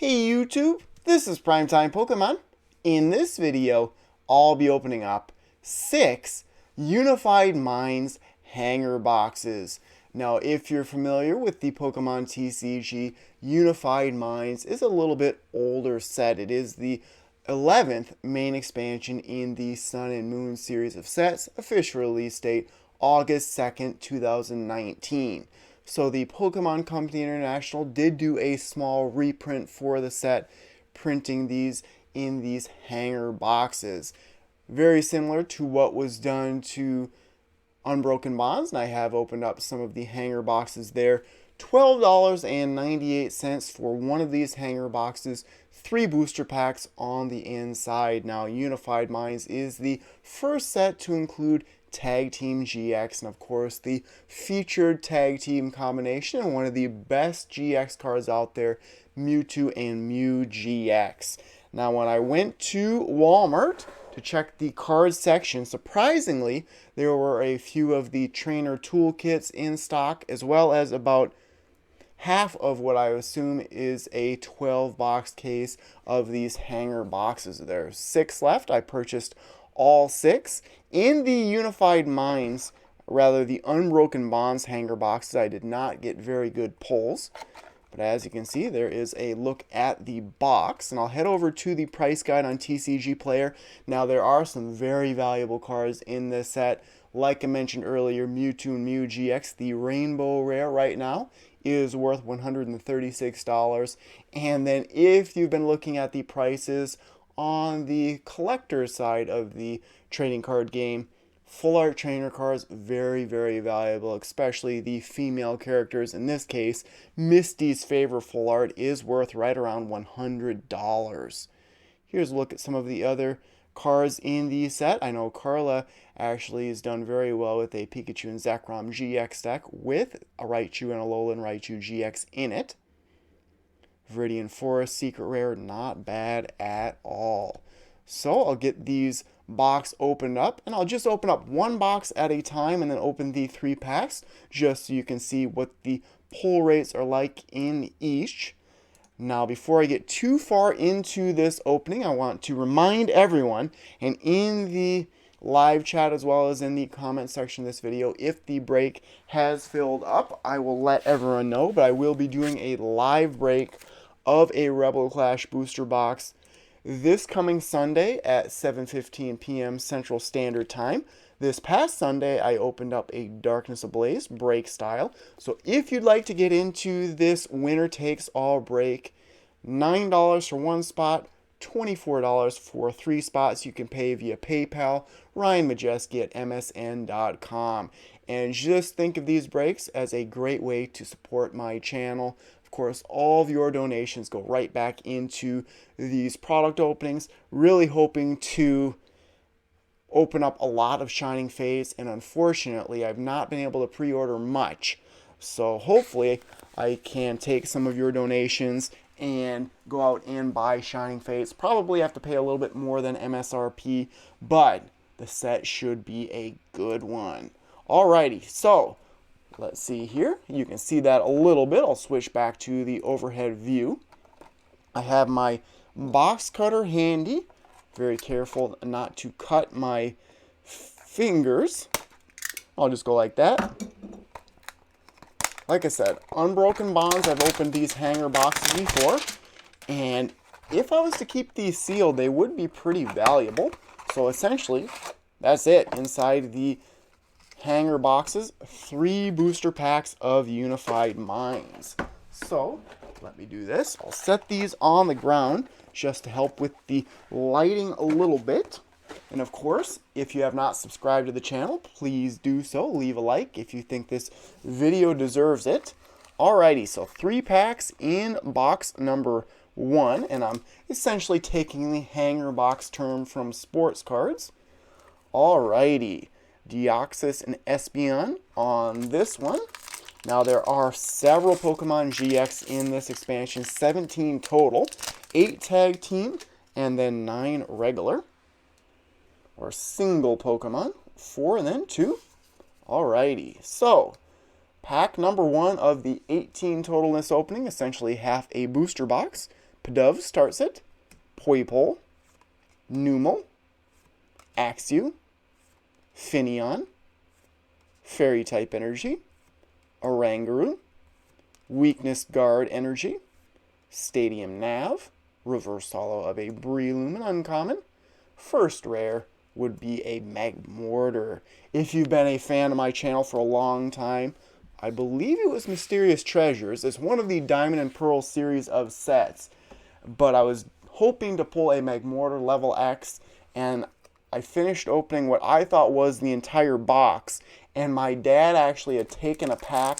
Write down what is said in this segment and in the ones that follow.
Hey YouTube, this is Primetime Pokemon. In this video, I'll be opening up 6 Unified Minds hanger boxes. Now, if you're familiar with the Pokemon TCG, Unified Minds is a little bit older set. It is the 11th main expansion in the Sun and Moon series of sets. Official release date August 2nd, 2019. So the Pokemon Company International did do a small reprint for the set, printing these in these hanger boxes. Very similar to what was done to Unbroken Bonds, and I have opened up some of the hanger boxes there. $12.98 for one of these hanger boxes, 3 booster packs on the inside. Now, Unified Minds is the first set to include Tag Team GX, and of course the featured tag team combination and one of the best GX cards out there, Mewtwo and Mew GX. Now, when I went to Walmart to check the cards section, surprisingly there were a few of the trainer toolkits in stock, as well as about half of what I assume is a 12-box case of these hanger boxes. There's 6 left. I purchased all 6. In the Unified Minds, rather the Unbroken Bonds hanger boxes, I did not get very good pulls. But as you can see, there is a look at the box. And I'll head over to the price guide on TCG Player. Now, there are some very valuable cards in this set. Like I mentioned earlier, Mewtwo and Mew GX, the Rainbow Rare right now, is worth $136. And then if you've been looking at the prices on the collector side of the trading card game, full art trainer cards, very, very valuable, especially the female characters. In this case, Misty's favorite full art is worth right around $100. Here's a look at some of the other cards in the set. I know Carla actually has done very well with a Pikachu and Zekrom GX deck with a Raichu and a Alolan Raichu GX in it. Viridian Forest Secret Rare, not bad at all. So I'll get these box opened up, and I'll just open up one box at a time and then open the 3 packs just so you can see what the pull rates are like in each. Now, before I get too far into this opening, I want to remind everyone, and in the live chat as well as in the comment section of this video, if the break has filled up, I will let everyone know, but I will be doing a live break of a Rebel Clash booster box this coming Sunday at 7:15 p.m. Central Standard Time. This past Sunday, I opened up a Darkness Ablaze break style. So if you'd like to get into this winner takes all break, $9 for 1 spot, $24 for 3 spots. You can pay via PayPal, ryanmajeske at msn.com. And just think of these breaks as a great way to support my channel. Of course, all of your donations go right back into these product openings. Really hoping to open up a lot of Shining Fates, and unfortunately, I've not been able to pre-order much. So hopefully, I can take some of your donations and go out and buy Shining Fates. Probably have to pay a little bit more than MSRP, but the set should be a good one. Alrighty, so let's see here. You can see that a little bit. I'll switch back to the overhead view. I have my box cutter handy. Very careful not to cut my fingers. I'll just go like that. Like I said, Unbroken Bonds, I've opened these hanger boxes before. And if I was to keep these sealed, they would be pretty valuable. So essentially, that's it. Inside the hanger boxes, 3 booster packs of Unified Minds. So let me do this. I'll set these on the ground just to help with the lighting a little bit. And of course, if you have not subscribed to the channel, please do so. Leave a like if you think this video deserves it. Alrighty, so 3 packs in box number 1, and I'm essentially taking the hanger box term from sports cards. Alrighty. Deoxys and Espeon on this one. Now, there are several Pokemon GX in this expansion, 17 total, 8 tag team, and then 9 regular, or single Pokemon, 4 and then 2. Alrighty, so pack number 1 of the 18 total in this opening, essentially half a booster box. Pidove starts it. Poipole, Numel, Axew, Finneon, Fairy-type Energy, Oranguru, Weakness Guard Energy, Stadium Nav, Reverse Hollow of a Breloom uncommon. First rare would be a Magmortar. If you've been a fan of my channel for a long time, I believe it was Mysterious Treasures. It's one of the Diamond and Pearl series of sets. But I was hoping to pull a Magmortar level X, and I finished opening what I thought was the entire box, and my dad actually had taken a pack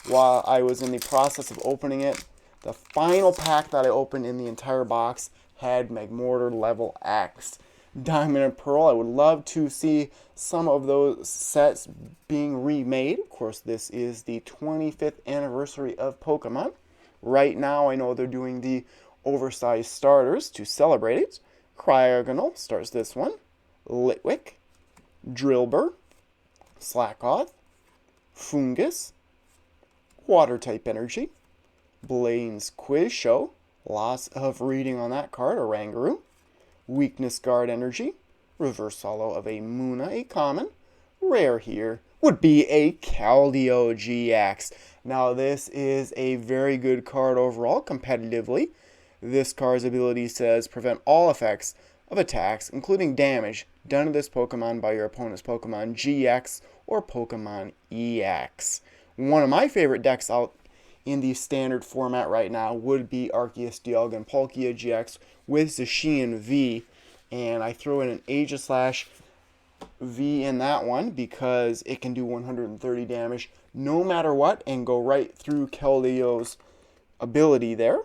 while I was in the process of opening it. The final pack that I opened in the entire box had Magmortar level X. Diamond and Pearl, I would love to see some of those sets being remade. Of course, this is the 25th anniversary of Pokemon. Right now, I know they're doing the oversized starters to celebrate it. Cryogonal starts this one. Litwick, Drillbur, Slackoth, Fungus, Water-type Energy, Blaine's Quiz Show, lots of reading on that card, Oranguru, Weakness Guard Energy, Reverse Hollow of a Munna, a common. Rare here would be a Keldeo GX. Now this is a very good card overall, competitively. This card's ability says prevent all effects of attacks, including damage, done to this Pokemon by your opponent's Pokemon GX or Pokemon EX. One of my favorite decks out in the standard format right now would be Arceus, Dialga, and Palkia GX with Zacian V, and I throw in an Aegislash V in that one because it can do 130 damage no matter what and go right through Keldeo's ability there.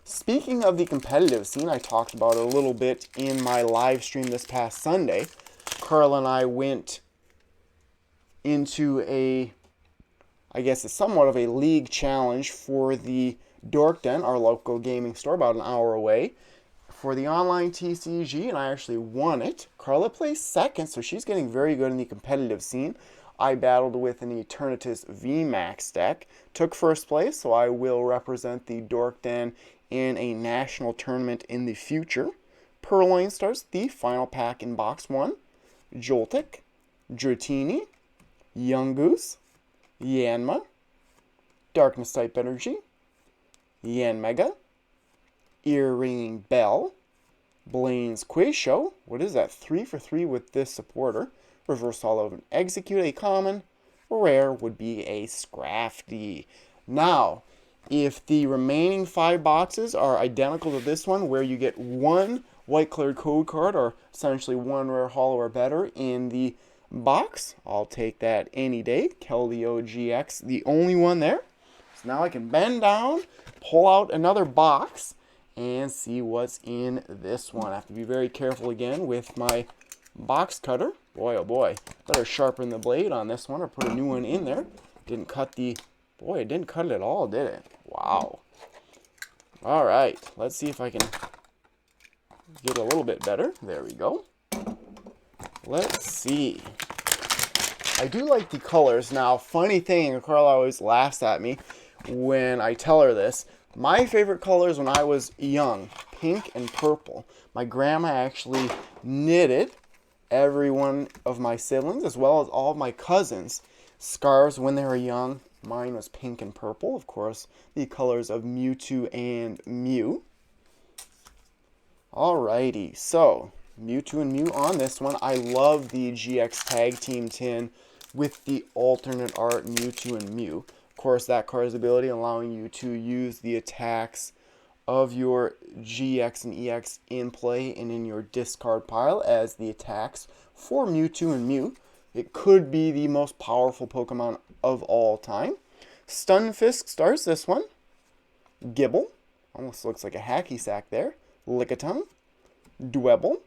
Speaking of the competitive scene, I talked about it a little bit in my live stream this past Sunday. Carl and I went into I guess it's somewhat of a league challenge for the Dork Den, our local gaming store, about an hour away, for the online TCG, and I actually won it. Carla placed second, so she's getting very good in the competitive scene. I battled with an Eternatus VMAX deck, took first place, so I will represent the Dork Den in a national tournament in the future. Purloin starts the final pack in box 1. Joltik, Dratini, Yungoos, Yanma, Darkness-type Energy, Yanmega, Ear-ringing Bell, Blaine's Quiz Show. What is that? 3 for 3 with this supporter. Reverse Hollow of an Execute, a common. Rare would be a Scrafty. Now, if the remaining 5 boxes are identical to this one, where you get 1 white colored code card, or essentially 1 rare holo or better in the box, I'll take that any day. Keldeo GX, the only one there. So now I can bend down, pull out another box, and see what's in this one. I have to be very careful again with my box cutter. Boy, oh boy. Better sharpen the blade on this one or put a new one in there. Didn't cut the... Boy, it didn't cut it at all, did it? Wow. All right. Let's see if I can get a little bit better. There we go. Let's see. I do like the colors. Now, funny thing, Carla always laughs at me when I tell her this. My favorite colors when I was young, pink and purple. My grandma actually knitted every one of my siblings, as well as all of my cousins, scarves when they were young. Mine was pink and purple, of course, the colors of Mewtwo and Mew. Alrighty, so Mewtwo and Mew on this one. I love the GX Tag Team tin with the alternate art Mewtwo and Mew. Of course, that card's ability allowing you to use the attacks of your GX and EX in play and in your discard pile as the attacks for Mewtwo and Mew. It could be the most powerful Pokemon of all time. Stunfisk starts this one. Gibble, almost looks like a hacky sack there. Lickitung, Dwebble.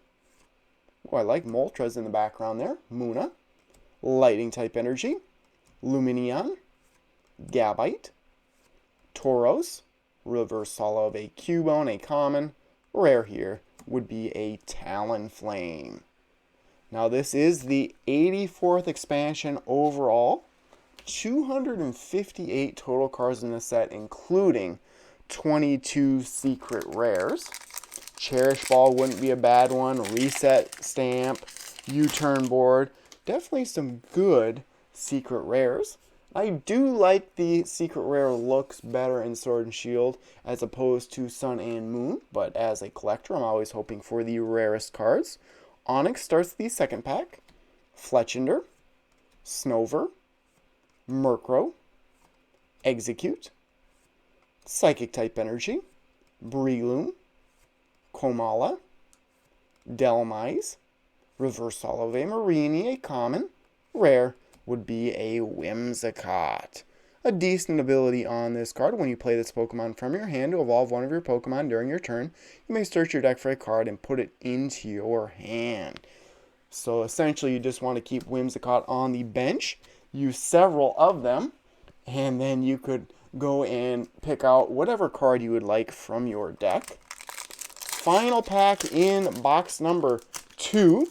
Oh, I like Moltres in the background there. Munna, Lightning type Energy, Lumineon, Gabite, Tauros, Reverse Hollow of a Cubone, a common. Rare here would be a Talonflame. Now this is the 84th expansion overall. 258 total cards in the set, including 22 secret rares. Cherish Ball wouldn't be a bad one. Reset Stamp, U-Turn Board. Definitely some good secret rares. I do like the secret rare looks better in Sword and Shield as opposed to Sun and Moon, but as a collector, I'm always hoping for the rarest cards. Onyx starts the second pack. Fletchinder, Snover, Murkrow, Execute, Psychic type Energy, Breloom, Komala, Delmise, Reverse Holo of a Mareanie, a common. Rare would be a Whimsicott. A decent ability on this card. When you play this Pokemon from your hand to evolve one of your Pokemon during your turn, you may search your deck for a card and put it into your hand. So essentially you just want to keep Whimsicott on the bench, use several of them, and then you could go and pick out whatever card you would like from your deck. Final pack in box number 2.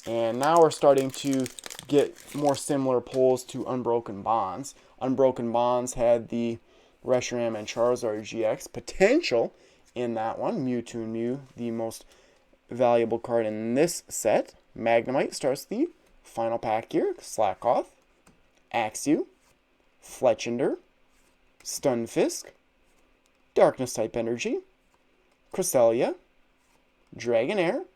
And now we're starting to get more similar pulls to Unbroken Bonds. Unbroken Bonds had the Reshiram and Charizard GX potential in that one. Mewtwo Mew, the most valuable card in this set. Magnemite starts the final pack here. Slakoth, Axew, Fletchinder, Stunfisk, Darkness type Energy, Cresselia, Dragonair,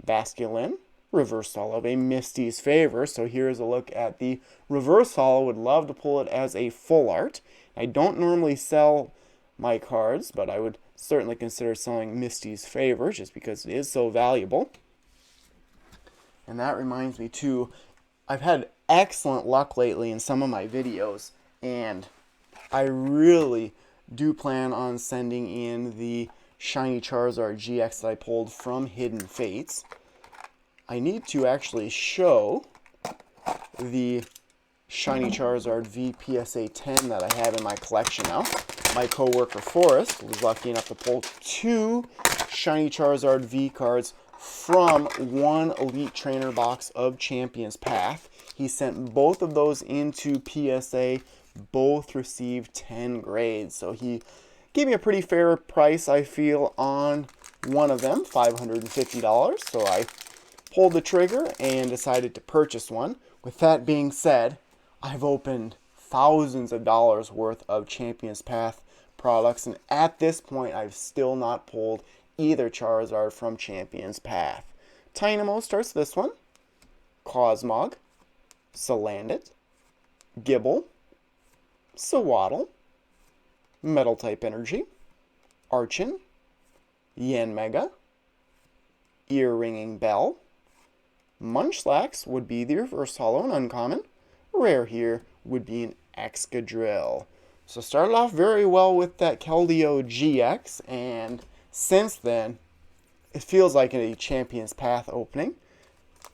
Basculin, Reverse Holo of a Misty's Favor. So here's a look at the Reverse Holo. Would love to pull it as a full art. I don't normally sell my cards, but I would certainly consider selling Misty's Favor just because it is so valuable. And that reminds me too, I've had excellent luck lately in some of my videos, and I really do plan on sending in the Shiny Charizard GX that I pulled from Hidden Fates. I need to actually show the Shiny Charizard V PSA 10 that I have in my collection now. My coworker Forrest was lucky enough to pull 2 Shiny Charizard V cards from one Elite Trainer box of Champions Path. He sent both of those into PSA. Both received 10 grades. So he gave me a pretty fair price, I feel, on one of them, $550. So I pulled the trigger and decided to purchase one. With that being said, I've opened thousands of dollars worth of Champions Path products, and at this point I've still not pulled either Charizard from Champions Path. Tynamo starts this one. Cosmog, Salandit, Gibble, Sewaddle, Metal type Energy, Archon, Yanmega, Ear-Ringing Bell. Munchlax would be the Reverse Holo and uncommon. Rare here would be an Excadrill. So started off very well with that Keldeo GX, and since then, it feels like a Champions Path opening.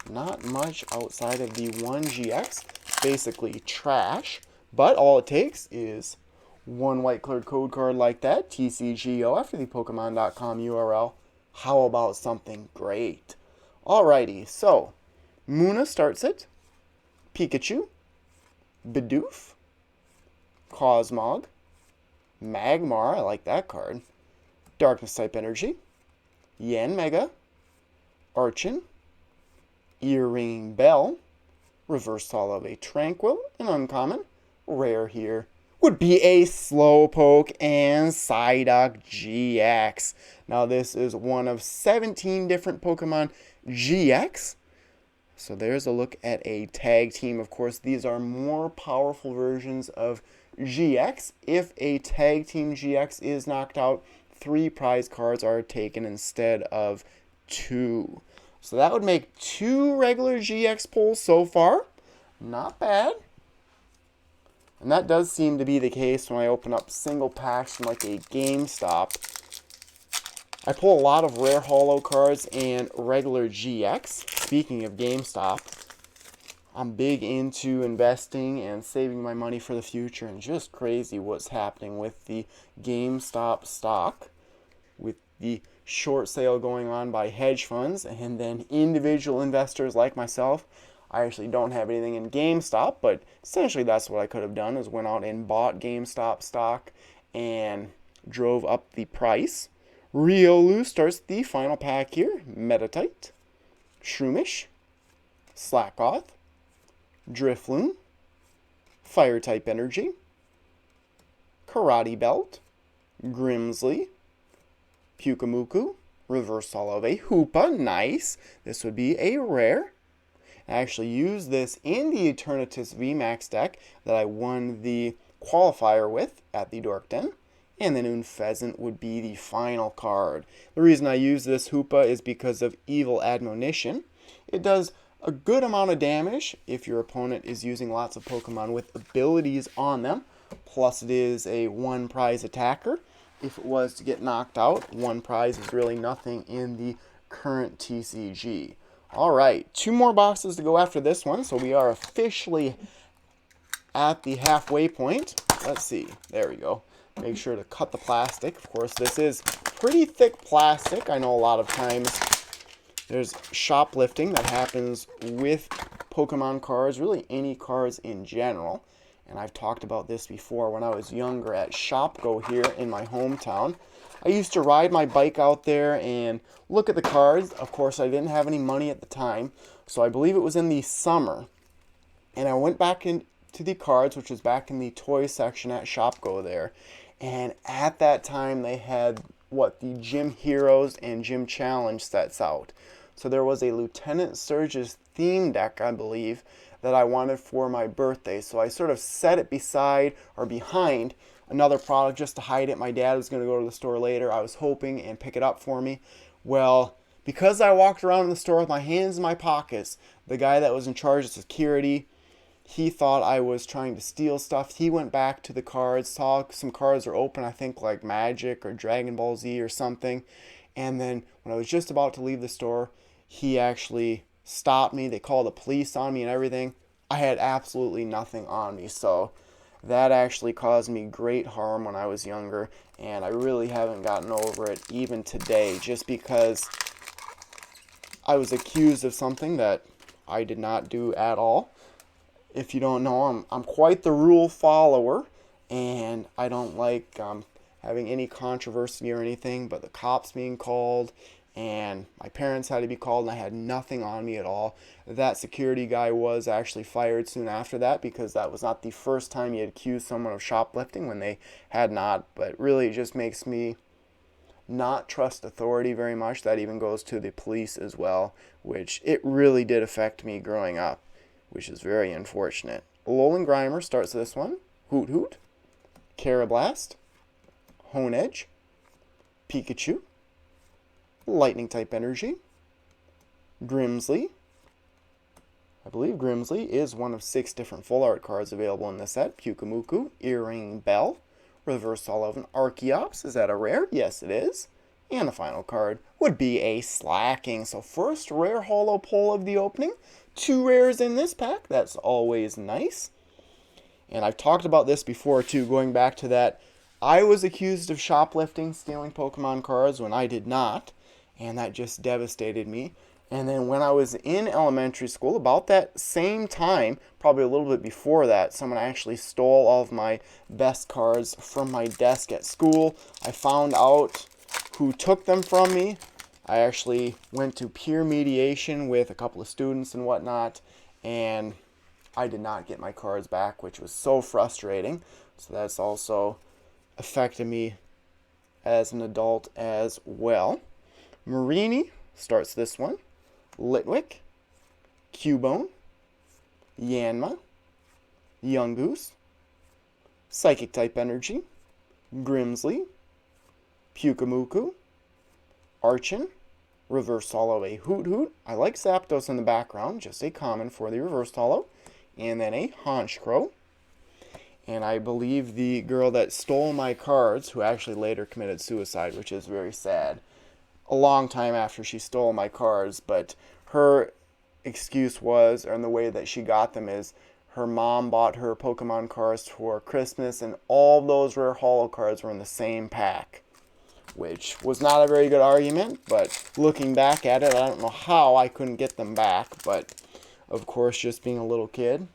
Not much outside of the one GX. Basically trash, but all it takes is one white cleared code card like that, TCGO, after the Pokemon.com URL. How about something great? Alrighty, so Munna starts it. Pikachu, Bidoof, Cosmog, Magmar, I like that card, Darkness type Energy, Yanmega, Archon, Ear-Ringing Bell, Reverse Holo of a Tranquil, and uncommon. Rare here would be a Slowpoke and Psyduck GX. Now this is one of 17 different Pokemon GX. So there's a look at a tag team. Of course, these are more powerful versions of GX. If a tag team GX is knocked out, 3 prize cards are taken instead of 2. So that would make 2 regular GX pulls so far. Not bad. And that does seem to be the case when I open up single packs from like a GameStop. I pull a lot of rare holo cards and regular GX. Speaking of GameStop, I'm big into investing and saving my money for the future, and just crazy what's happening with the GameStop stock, with the short sale going on by hedge funds and then individual investors like myself. I actually don't have anything in GameStop, but essentially that's what I could have done, is went out and bought GameStop stock and drove up the price. Riolu starts the final pack here. Metatite, Shroomish, Slackoth, Drifloon, Fire-type Energy, Karate Belt, Grimsley, Pyukumuku, Reverse Holo of a Hoopa, nice. This would be a rare. I actually used this in the Eternatus VMAX deck that I won the qualifier with at the Dork Den. And then Unfezant would be the final card. The reason I use this Hoopa is because of Evil Admonition. It does a good amount of damage if your opponent is using lots of Pokemon with abilities on them. Plus it is a 1 prize attacker. If it was to get knocked out, 1 prize is really nothing in the current TCG. Alright, 2 more boxes to go after this one, so we are officially at the halfway point. Let's see, there we go. Make sure to cut the plastic. Of course, this is pretty thick plastic. I know a lot of times there's shoplifting that happens with Pokemon cards, really any cards in general. And I've talked about this before when I was younger at ShopGo here in my hometown. I used to ride my bike out there and look at the cards. Of course, I didn't have any money at the time, so I believe it was in the summer. And I went back into the cards, which was back in the toy section at ShopGo there. And at that time, they had, the Gym Heroes and Gym Challenge sets out. So there was a Lieutenant Surge's theme deck, I believe, that I wanted for my birthday. So I sort of set it beside or behind another product just to hide it. My dad was going to go to the store later. I was hoping and pick it up for me. Well, because I walked around in the store with my hands in my pockets, the guy that was in charge of security, he thought I was trying to steal stuff. He went back to the cards, saw some cards were open, I think like Magic or Dragon Ball Z or something. And then when I was just about to leave the store, he actually stopped me. They called the police on me and everything. I had absolutely nothing on me. So that actually caused me great harm when I was younger. And I really haven't gotten over it even today, just because I was accused of something that I did not do at all. If you don't know, I'm quite the rule follower, and I don't like having any controversy or anything, but the cops being called, and my parents had to be called, and I had nothing on me at all. That security guy was actually fired soon after that, because that was not the first time he had accused someone of shoplifting when they had not, but really it just makes me not trust authority very much. That even goes to the police as well, which it really did affect me growing up, which is very unfortunate. Alolan Grimer starts this one. Hoot Hoot, Carablast, Honedge, Pikachu, Lightning-type Energy, Grimsley. I believe Grimsley is one of 6 different full art cards available in this set. Pyukumuku, Earring Bell, Reverse Holo of an Archeops. Is that a rare? Yes, it is. And the final card would be a Slacking. So first rare holo pull of the opening. 2 rares in this pack. That's always nice. And I've talked about this before too, going back to that. I was accused of shoplifting, stealing Pokemon cards when I did not. And that just devastated me. And then when I was in elementary school, about that same time, probably a little bit before that, someone actually stole all of my best cards from my desk at school. I found out who took them from me. I actually went to peer mediation with a couple of students and whatnot, and I did not get my cards back, which was so frustrating. So that's also affected me as an adult as well. Marini starts this one. Litwick, Cubone, Yanma, Yungoos, Psychic-type Energy, Grimsley, Pyukumuku, Archon, Reverse Holo a Hoot Hoot. I like Zapdos in the background, just a common for the Reverse Holo. And then a Honchkrow. And I believe the girl that stole my cards, who actually later committed suicide, which is very sad, a long time after she stole my cards, but her excuse was, and the way that she got them is, her mom bought her Pokemon cards for Christmas, and all those rare holo cards were in the same pack, which was not a very good argument, but looking back at it, I don't know how I couldn't get them back, but of course, just being a little kid,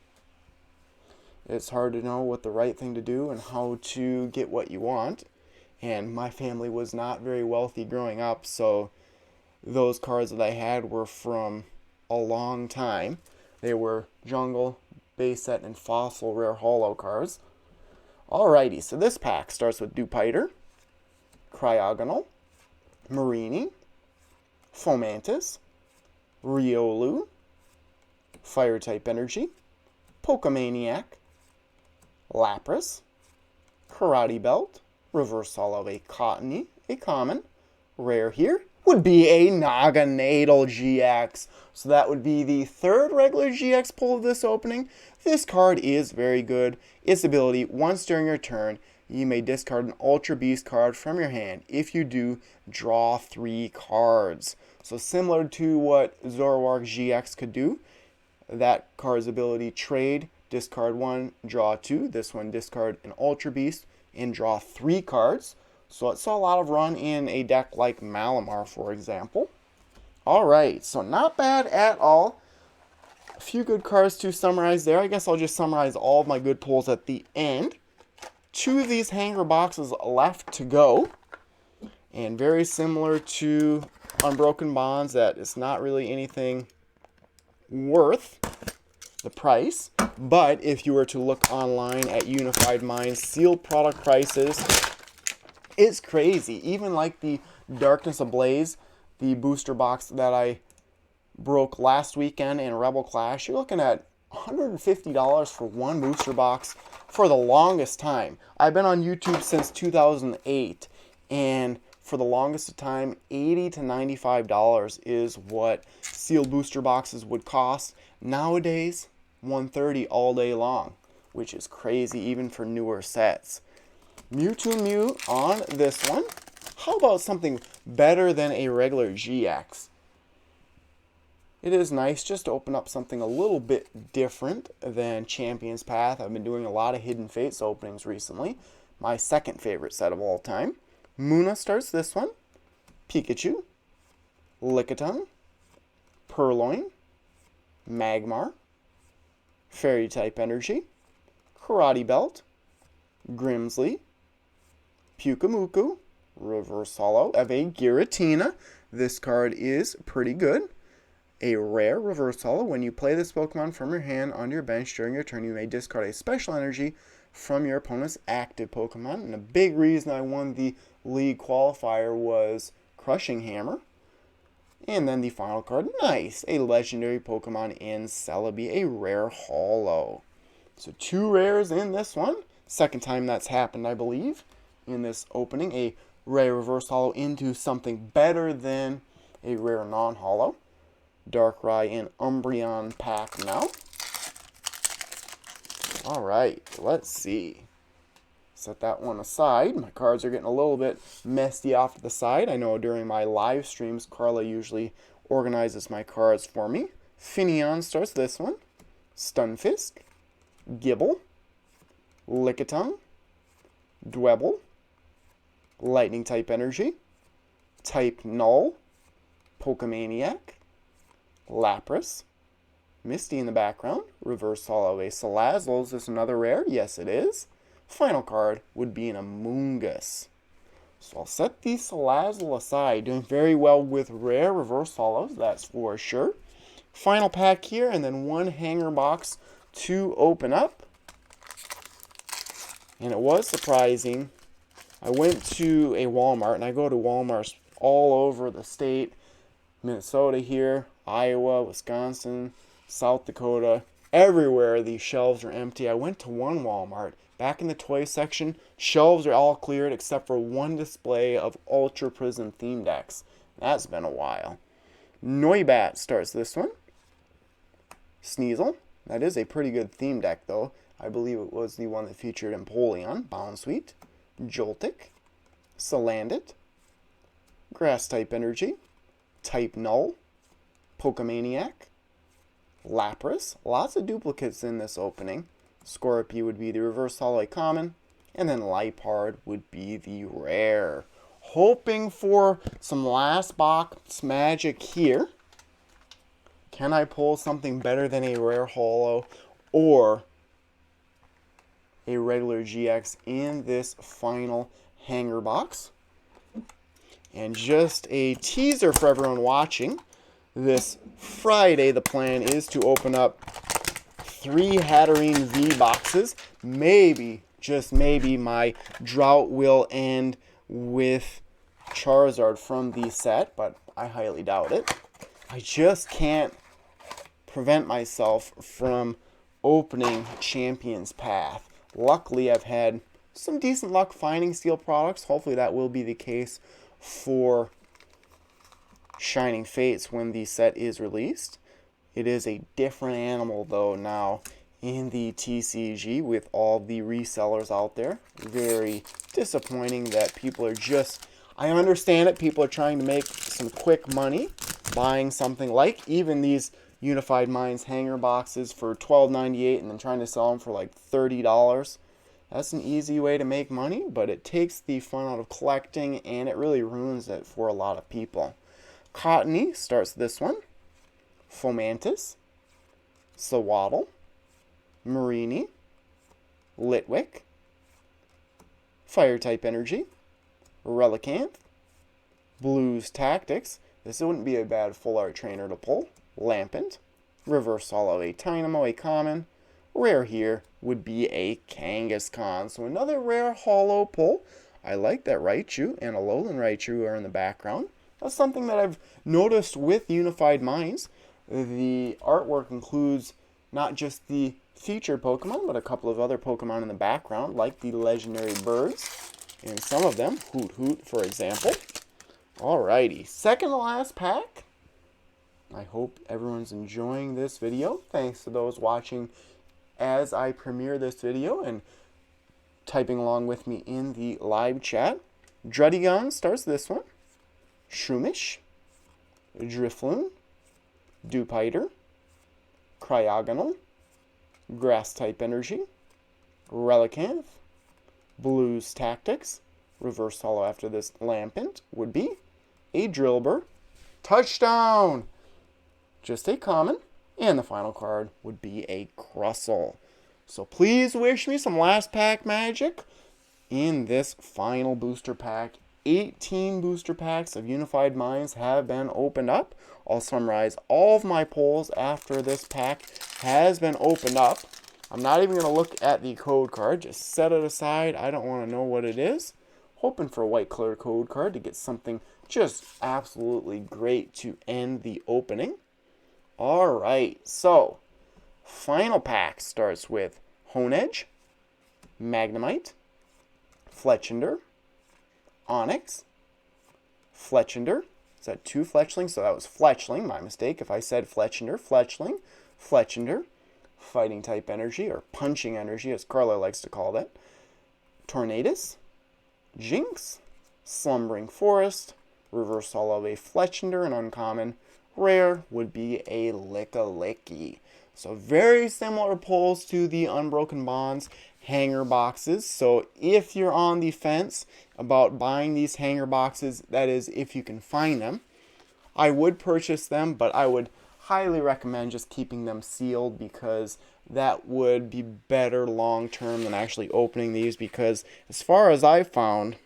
it's hard to know what the right thing to do and how to get what you want. And my family was not very wealthy growing up, so those cards that I had were from a long time. They were Jungle, Base Set, and Fossil Rare Holo cards. Alrighty, so this pack starts with Dupiter, Cryogonal, Marini, Fomantis, Riolu, Fire-type Energy, Pokemaniac, Lapras, Karate Belt, Reverse Holo a Cottony, a common. Rare here would be a Naganadel GX. So that would be the third regular GX pull of this opening. This card is very good. Its ability, once during your turn, you may discard an Ultra Beast card from your hand. If you do, draw 3 cards. So similar to what Zoroark GX could do, that card's ability, trade, discard 1, draw 2. This one, discard an Ultra Beast and draw 3 cards. So it saw a lot of run in a deck like Malamar, for example. Alright, so not bad at all. A few good cards to summarize there. I guess I'll just summarize all of my good pulls at the end. 2 of these hanger boxes left to go. And very similar to Unbroken Bonds, that it's not really anything worth the price. But if you were to look online at Unified Minds sealed product prices, it's crazy. Even like the Darkness Ablaze, the booster box that I broke last weekend in Rebel Clash, you're looking at $150 for one booster box for the longest time. I've been on YouTube since 2008, and for the longest time, $80 to $95 is what sealed booster boxes would cost. Nowadays, $130 all day long, which is crazy even for newer sets. Mewtwo Mew on this one. How about something better than a regular GX? It is nice just to open up something a little bit different than Champion's Path. I've been doing a lot of Hidden Fates openings recently. My second favorite set of all time. Munna starts this one. Pikachu, Lickitung, Purloin, Magmar, Fairy-type Energy, Karate Belt, Grimsley, Pyukumuku, Reverse Holo of a Giratina. This card is pretty good. A rare Reverse Holo. When you play this Pokemon from your hand onto your bench during your turn, you may discard a special energy from your opponent's active Pokemon. And a big reason I won the League Qualifier was Crushing Hammer. And then the final card, nice, a legendary Pokemon in Celebi, a rare holo. So 2 rares in this one. Second time that's happened, I believe, in this opening. A rare reverse holo into something better than a rare non-holo. Darkrai and Umbreon pack now. Alright, let's see. Set that one aside. My cards are getting a little bit messy off to the side. I know during my live streams, Carla usually organizes my cards for me. Finneon starts this one. Stunfisk, Gibble, Lickitung, Dwebble, Lightning type Energy, Type Null, Pokemaniac, Lapras, Misty in the background, Reverse Holo a Salazzle. Is this another rare? Yes, it is. Final card would be an Amoonguss. So I'll set the Salazzle aside. Doing very well with rare reverse holos, that's for sure. Final pack here, and then one hanger box to open up. And it was surprising. I went to a Walmart, and I go to Walmarts all over the state. Minnesota here, Iowa, Wisconsin, South Dakota. Everywhere these shelves are empty. I went to one Walmart. Back in the toy section, shelves are all cleared except for one display of Ultra Prism theme decks. That's been a while. Noibat starts this one. Sneasel. That is a pretty good theme deck, though. I believe it was the one that featured Empoleon, Bounsweet, Joltik, Salandit, Grass-type Energy, Type Null, Pokemaniac, Lapras. Lots of duplicates in this opening. Scorpio would be the reverse holo common, and then Liepard would be the rare. Hoping for some last box magic here. Can I pull something better than a rare holo or a regular GX in this final hanger box. And just a teaser for everyone watching, this Friday the plan is to open up 3 Hatterene V boxes. Maybe, just maybe, my drought will end with Charizard from the set, but I highly doubt it. I just can't prevent myself from opening Champion's Path. Luckily, I've had some decent luck finding steel products. Hopefully that will be the case for Shining Fates when the set is released. It is a different animal, though, now in the TCG with all the resellers out there. Very disappointing that people are just... I understand it. People are trying to make some quick money buying something like even these Unified Minds hanger boxes for $12.98 and then trying to sell them for like $30. That's an easy way to make money, but it takes the fun out of collecting and it really ruins it for a lot of people. Cottony starts this one. Fomantis, Sawaddle, Marini, Litwick, Fire-type Energy, Relicanth, Blues Tactics. This wouldn't be a bad full art trainer to pull. Lampent, Reverse Hollow, a Tynamo, a common. Rare here would be a Kangaskhan. So another rare hollow pull. I like that Raichu and Alolan Raichu are in the background. That's something that I've noticed with Unified Minds. The artwork includes not just the featured Pokemon, but a couple of other Pokemon in the background, like the legendary birds, and some of them, Hoot Hoot, for example. Alrighty, second to last pack. I hope everyone's enjoying this video. Thanks to those watching as I premiere this video and typing along with me in the live chat. Druddigon starts this one. Shroomish, Drifloon, Dewpider, Cryogonal, Grass-type Energy, Relicanth, Blues Tactics, Reverse Hollow after this Lampent would be a Drillbur, Touchdown, just a common, and the final card would be a Crustle. So please wish me some last pack magic in this final booster pack. 18 booster packs of Unified Minds have been opened up. I'll summarize all of my polls after this pack has been opened up. I'm not even going to look at the code card. Just set it aside. I don't want to know what it is. Hoping for a white clear code card to get something just absolutely great to end the opening. Alright, so final pack starts with Honedge, Magnemite, Fletchinder, Onyx, Fletchinder. Is that 2 Fletchlings? So that was Fletchling, my mistake. If I said Fletchinder, Fletchling, Fletchinder, Fighting type Energy, or Punching Energy, as Carla likes to call it. Tornadus, Jinx, Slumbering Forest, Reverse Hollow, a Fletchinder, and uncommon. Rare would be a Lickalicky. So very similar pulls to the Unbroken Bonds hanger boxes. So if you're on the fence about buying these hanger boxes, that is if you can find them, I would purchase them, but I would highly recommend just keeping them sealed because that would be better long term than actually opening these, because as far as I found,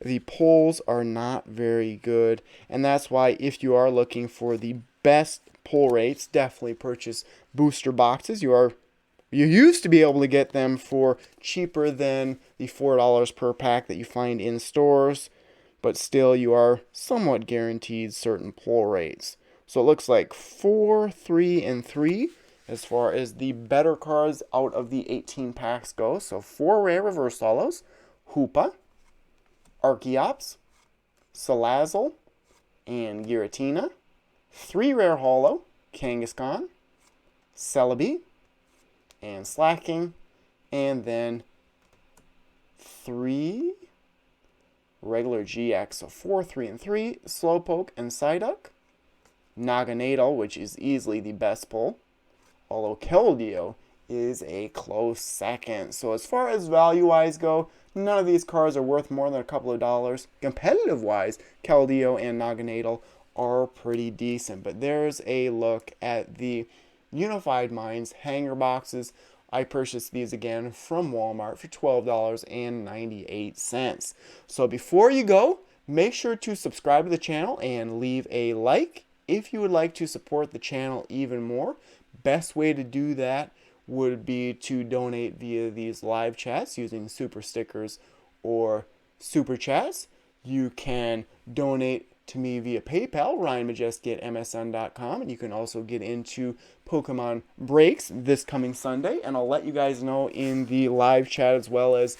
the pulls are not very good, and that's why if you are looking for the best pull rates, definitely purchase booster boxes. You used to be able to get them for cheaper than the $4 per pack that you find in stores, but still you are somewhat guaranteed certain pull rates. So it looks like 4, 3, and 3 as far as the better cards out of the 18 packs go. So 4 rare reverse hollows, Hoopa, Archeops, Salazzle, and Giratina. 3 rare hollow, Kangaskhan, Celebi, and Slacking, and then 3 regular GX, so 4, 3, and 3, Slowpoke and Psyduck, Naganadel, which is easily the best pull, although Keldeo is a close second. So as far as value-wise go, none of these cards are worth more than a couple of dollars. Competitive-wise, Keldeo and Naganadel are pretty decent, but there's a look at the Unified Minds hanger boxes I purchased these again from Walmart for $12.98. So before you go, make sure to subscribe to the channel and leave a like if you would like to support the channel even more. Best way to do that would be to donate via these live chats using super stickers or super chats. You can donate to me via PayPal, ryanmajeske at msn.com, and you can also get into Pokemon breaks this coming Sunday, and I'll let you guys know in the live chat as well as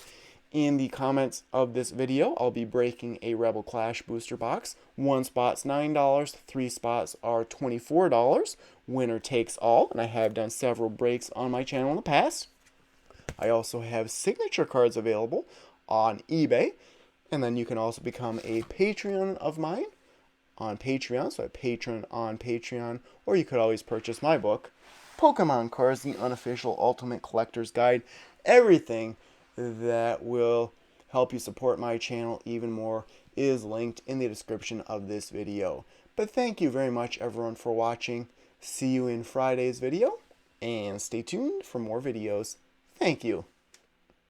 in the comments of this video. I'll be breaking a Rebel Clash booster box. One spot's $9, 3 spots are $24. Winner takes all, and I have done several breaks on my channel in the past. I also have signature cards available on eBay, and then you can also become a Patreon of mine on Patreon, so a patron on Patreon, or you could always purchase my book, Pokemon Cards, the Unofficial Ultimate Collector's Guide. Everything that will help you support my channel even more is linked in the description of this video. But thank you very much everyone for watching. See you in Friday's video, and stay tuned for more videos. Thank you.